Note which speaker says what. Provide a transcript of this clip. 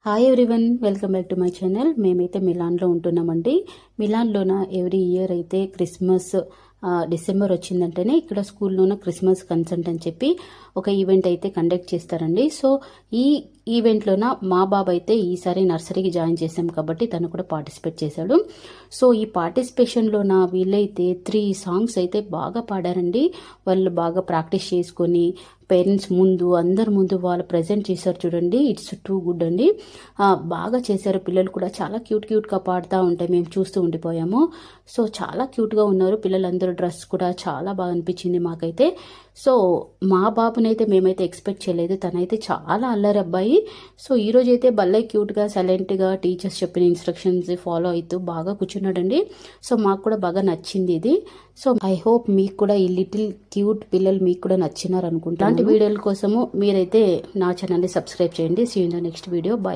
Speaker 1: Hi everyone, welcome back to my channel. మేమైతే మిలాన్లో ఉంటున్నామండి. మిలాన్లోన every year అయితే Christmas December వచ్చిందంటేనే ఇక్కడ స్కూల్లోన Christmas concert అని చెప్పి ఒక ఈవెంట్ అయితే కండక్ట్ చేస్తారండి. సో ఈ ఈవెంట్లోన మా బాబు అయితే ఈసారి నర్సరీకి జాయిన్ చేశాం కాబట్టి తను కూడా పార్టిసిపేట్ చేశాడు. సో ఈ పార్టిసిపేషన్లోన వీళ్ళైతే 3 సాంగ్స్ అయితే బాగా పాడారండి. వాళ్ళు బాగా ప్రాక్టీస్ చేసుకొని పేరెంట్స్ ముందు అందరి ముందు వాళ్ళు ప్రజెంట్ చేశారు చూడండి. ఇట్స్ టూ గుడ్ అండి. బాగా చేశారు. పిల్లలు కూడా చాలా క్యూట్గా పాడుతూ ఉంటాయి, మేము చూస్తూ ఉండిపోయాము. సో చాలా క్యూట్గా ఉన్నారు పిల్లలందరూ. డ్రెస్ కూడా చాలా బాగా అనిపించింది మాకైతే. సో మా బాబునైతే మేమైతే ఎక్స్పెక్ట్ చేయలేదు. తనైతే చాలా అల్లరి అబ్బాయి. సో ఈరోజు అయితే భలే క్యూట్గా సైలెంట్గా టీచర్స్ చెప్పిన ఇన్స్ట్రక్షన్స్ ఫాలో అవుతూ బాగా కూర్చున్నాడండి. సో మాకు కూడా బాగా నచ్చింది ఇది. సో ఐ హోప్ మీకు కూడా ఈ లిటిల్ క్యూట్ పిల్లలు మీకు కూడా నచ్చినారు అనుకుంటా. ఇలాంటి వీడియోల కోసము మీరైతే నా ఛానల్ని సబ్స్క్రైబ్ చేయండి. See you in the next video. By.